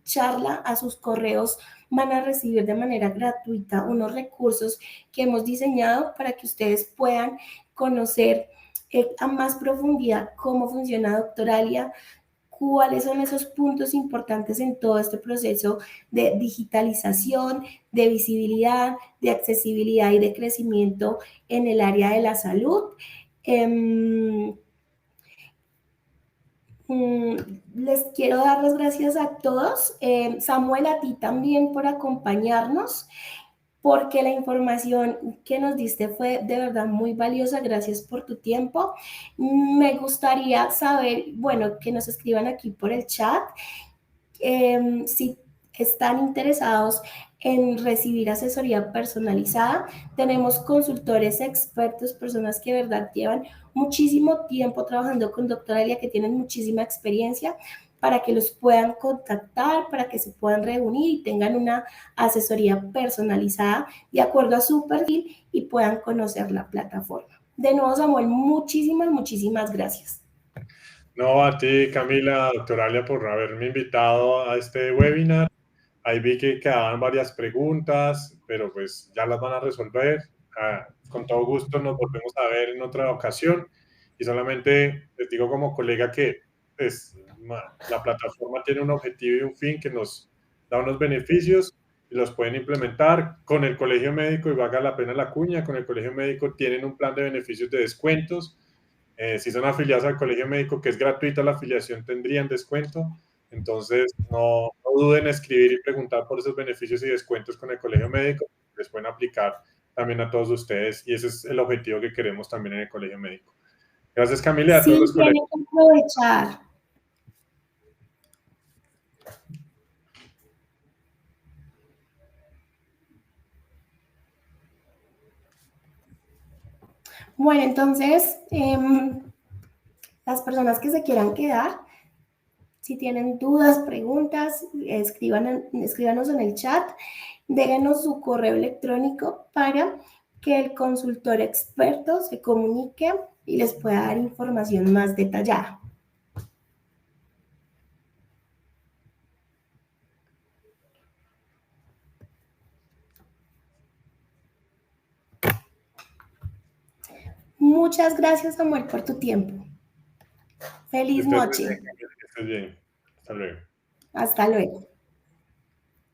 S1: charla a sus correos van a recibir de manera gratuita unos recursos que hemos diseñado para que ustedes puedan conocer a más profundidad cómo funciona Doctoralia, cuáles son esos puntos importantes en todo este proceso de digitalización, de visibilidad, de accesibilidad y de crecimiento en el área de la salud. Les quiero dar las gracias a todos. Samuel, a ti también por acompañarnos, porque la información que nos diste fue de verdad muy valiosa. Gracias por tu tiempo. Me gustaría saber, bueno, que nos escriban aquí por el chat si están interesados en recibir asesoría personalizada. Tenemos consultores expertos, personas que de verdad llevan muchísimo tiempo trabajando con Doctoralia, que tienen muchísima experiencia, para que los puedan contactar, para que se puedan reunir y tengan una asesoría personalizada de acuerdo a su perfil y puedan conocer la plataforma. De nuevo, Samuel, muchísimas gracias.
S3: No, a ti, Camila, Doctoralia, por haberme invitado a este webinar. Ahí vi que quedaban varias preguntas, pero pues ya las van a resolver. Con todo gusto nos volvemos a ver en otra ocasión. Y solamente les digo como colega que pues, la plataforma tiene un objetivo y un fin que nos da unos beneficios y los pueden implementar con el colegio médico, y valga la pena la cuña, con el colegio médico tienen un plan de beneficios de descuentos. Si son afiliados al colegio médico, que es gratuita la afiliación, tendrían descuento. Entonces, no duden en escribir y preguntar por esos beneficios y descuentos con el colegio médico. Les pueden aplicar también a todos ustedes, y ese es el objetivo que queremos también en el colegio médico. Gracias, Camila, a todos los colegas.
S1: Sí, tienen que aprovechar. Bueno, entonces, las personas que se quieran quedar, si tienen dudas, preguntas, escríbanos en el chat, déjenos su correo electrónico para que el consultor experto se comunique y les pueda dar información más detallada. Muchas gracias, Samuel, por tu tiempo. Feliz noche.
S3: Que estés bien. Hasta luego.
S1: Hasta luego.